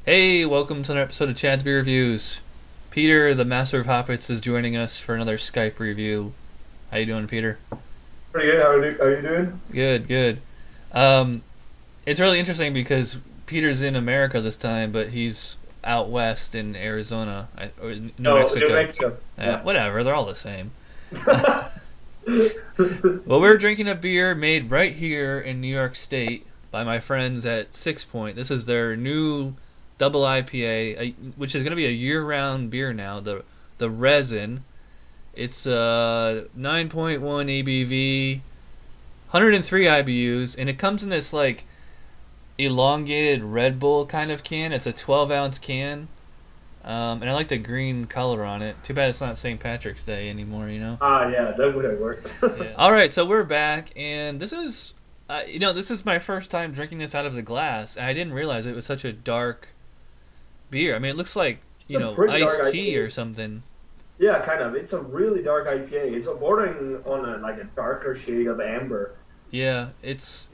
Hey, welcome to another episode of Chad's Beer Reviews. Peter, the master of hoppits, is joining us for another Skype review. How you doing, Peter? Pretty good. How are you doing? Good, good. Um, it's really interesting because Peter's in America this time, but he's out west in Arizona, or New No, New Mexico. Mexico. Yeah. Whatever, they're all the same. Well, we're drinking a beer made right here in New York State by my friends at Sixpoint. This is their new double IPA, which is going to be a year-round beer now. The Resin. It's 9.1 ABV, 103 IBUs, and it comes in this like elongated Red Bull kind of can. It's a 12-ounce can, and I like the green color on it. Too bad it's not St. Patrick's Day anymore, you know? Yeah, that would have worked. Yeah. All right, so we're back, and this is, this is my first time drinking this out of the glass, and I didn't realize it was such a dark beer. I mean, it looks like, It's a pretty dark iced tea IPA. or something. Yeah, kind of. It's a really dark IPA. It's bordering on like a darker shade of amber. Yeah, it's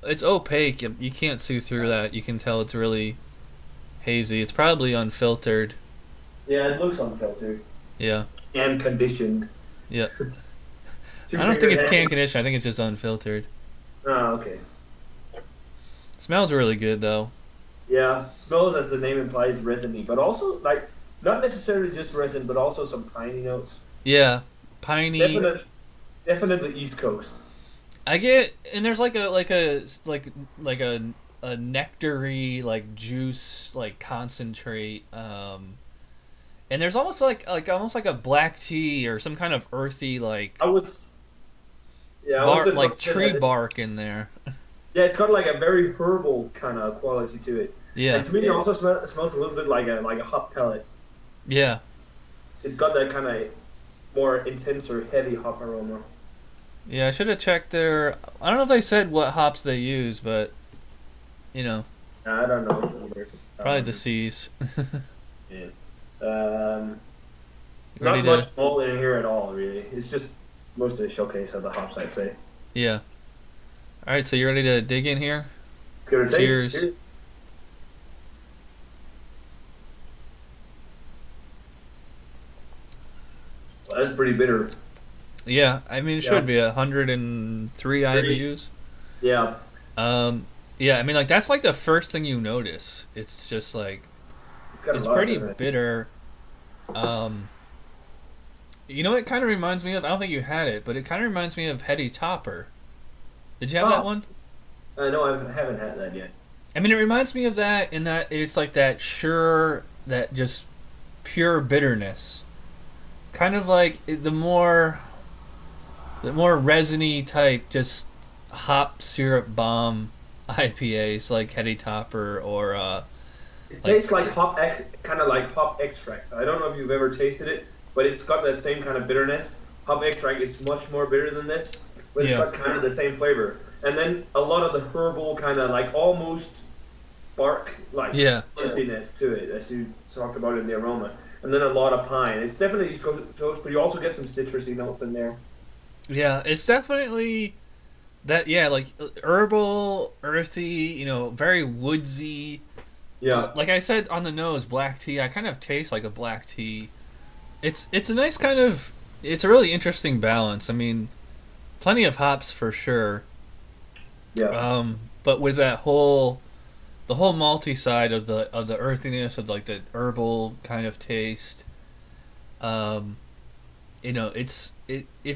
opaque. You can't see through that. You can tell it's really hazy. It's probably unfiltered. Yeah, it looks unfiltered Yeah, and conditioned. yeah. Two I don't think finger it's can hand. conditioned. I think it's just unfiltered. Oh, okay. Smells really good though. Yeah, smells as the name implies resiny, but also like not necessarily just resin, but also some piney notes. Yeah, piney. Definitely East Coast. I get, and there's like a nectary like juice like concentrate, and there's almost almost like a black tea or some kind of earthy like I was, yeah, I was bark just like about to say tree that bark in there. yeah, it's got like a very herbal kind of quality to it. Yeah, And to me, it also smells a little bit like a hop pellet. yeah, It's got that kind of more intense or heavy hop aroma. yeah. I should have checked their. I don't know if they said what hops they use, but I don't know. probably the C's. Yeah. Ready Not to? much malt in here at all, really. It's just mostly a showcase of the hops, I'd say. Yeah. All right, so you ready to dig in here? Give it a taste. Cheers. Well, that's pretty bitter. Yeah, I mean it Yeah. should be 103 IBUs. Yeah. Yeah, I mean like that's like the first thing you notice. It's just like Got a it's lot of pretty bitterness. bitter. You know what it kind of reminds me of? I don't think you had it, but it kind of reminds me of 𝓑𝓻𝓮𝓲𝓷. Did you have that Oh. one? No, I haven't had that yet. I mean, it reminds me of that in that it's like that that just pure bitterness. Kind of like the more resiny type, just hop syrup bomb IPAs like 𝓑𝓻𝓼 or It like tastes like kind of like hop extract. I don't know if you've ever tasted it, but it's got that same kind of bitterness. Hop extract is much more bitter than this, but it's Yeah. got kind of the same flavor. And then a lot of the herbal kind of like almost bark like yeah. earthiness to it, as you talked about in the aroma. And then a lot of pine. It's definitely East Coast, but you also get some citrusy notes in there. Yeah, it's definitely that. Yeah, like herbal, earthy. Very woodsy. Yeah. Like I said on the nose, black tea. I kind of taste like a black tea. It's a nice kind of. It's a really interesting balance. I mean, plenty of hops for sure. Yeah. But with the whole malty side of the earthiness of like the herbal kind of taste. If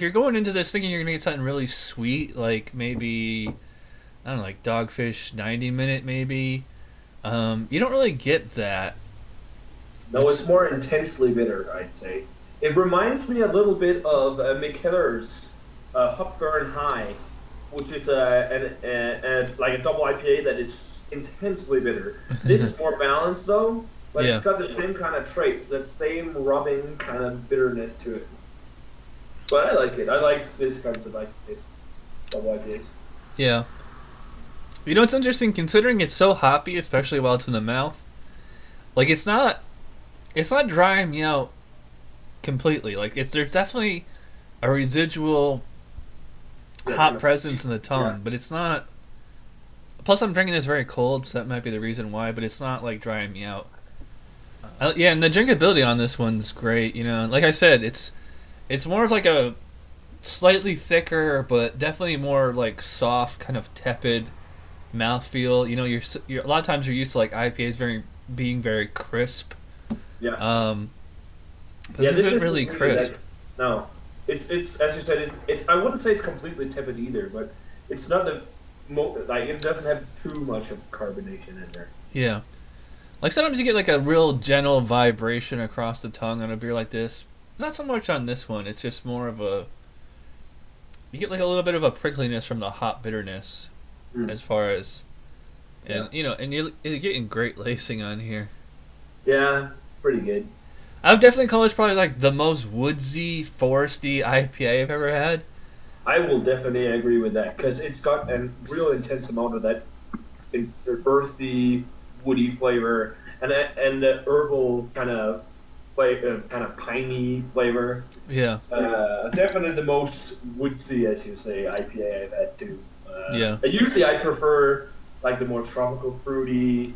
you're going into this thinking you're gonna get something really sweet, like maybe I don't know, like Dogfish 90 minute maybe, you don't really get that. No, it's more intensely bitter, I'd say. It reminds me a little bit of Mikkeller's 𝓑𝓻𝓮𝓻𝓲𝓷, which is like a double IPA that is intensely bitter. This is more balanced though, but Yeah. it's got the same kind of traits, that same rubbing kind of bitterness to it. But I like it. I like this kind of IPA, double IPA. Yeah. It's interesting considering it's so hoppy, especially while it's in the mouth. Like it's not drying me out completely. Like there's definitely a residual hot presence in the tongue, but it's not Plus, I'm drinking this very cold, so that might be the reason why. But it's not like drying me out. Yeah, and the drinkability on this one's great. You know, like I said, it's more of like a slightly thicker, but definitely more like soft, kind of tepid mouthfeel. You know, you're a lot of times you're used to like IPAs being very crisp. Yeah. This isn't really crisp. No, it's as you said, it's I wouldn't say it's completely tepid either, but it's not like it doesn't have too much of carbonation in there. Yeah. Like sometimes you get like a real gentle vibration across the tongue on a beer like this. Not so much on this one. It's just more of you get like a little bit of a prickliness from the hop bitterness, as far as, and you know, and you're getting great lacing on here. Yeah, pretty good. I would definitely call this probably like the most woodsy, foresty IPA I've ever had. I will definitely agree with that because it's got a real intense amount of that earthy, woody flavor and the herbal kind of piney flavor. Yeah. Definitely the most woodsy, as you say, IPA I've had too. Usually I prefer like the more tropical, fruity,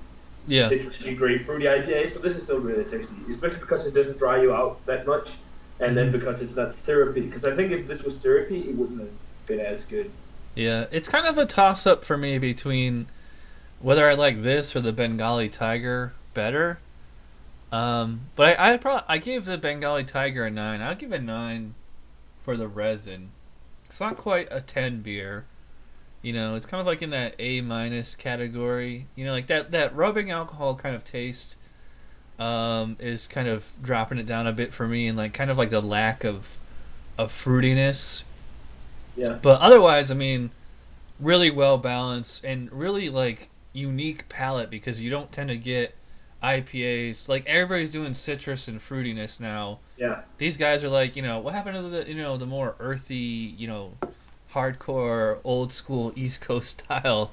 citrusy, grapefruity IPAs, but this is still really tasty, especially because it doesn't dry you out that much, and then because it's not syrupy. Because I think if this was syrupy, it wouldn't have been as good. Yeah, it's kind of a toss-up for me between whether I like this or the Bengali Tiger better. But I gave the Bengali Tiger a 9. I'll give a 9 for the resin. It's not quite a 10 beer. You know, it's kind of like in that A- category. You know, like that rubbing alcohol kind of taste is kind of dropping it down a bit for me, and like kind of like the lack of fruitiness. Yeah. But otherwise, I mean, really well balanced and really like unique palate, because you don't tend to get IPAs like everybody's doing citrus and fruitiness now. Yeah. These guys are like, you know, what happened to the more earthy, hardcore old school East Coast style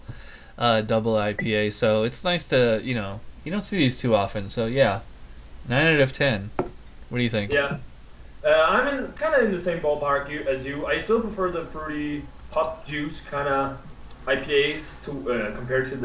double IPA. So it's nice to, you don't see these too often. So yeah, 9 out of 10. What do you think? Yeah. I'm kind of in the same ballpark as you. I still prefer the fruity hop juice kind of IPAs to compared to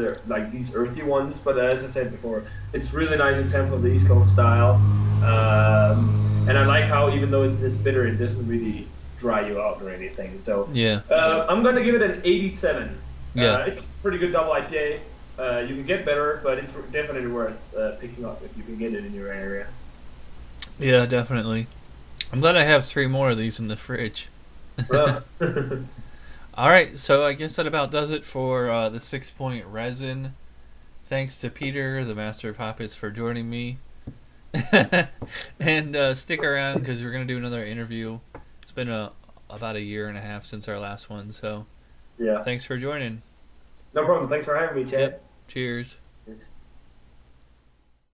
these earthy ones. But as I said before, it's really nice example of the East Coast style. And I like how even though it's this bitter, it doesn't really dry you out or anything. So yeah, I'm gonna give it an 87. Yeah, it's a pretty good double IPA. You can get better, but it's definitely worth picking up if you can get it in your area. Yeah, definitely. I'm glad I have 3 more of these in the fridge. All right, so I guess that about does it for the Sixpoint Resin. Thanks to Peter, the master of hoppets, for joining me. And stick around because we're going to do another interview. It's been about a year and a half since our last one, so yeah. Thanks for joining. No problem. Thanks for having me, Chad. Yep. Cheers.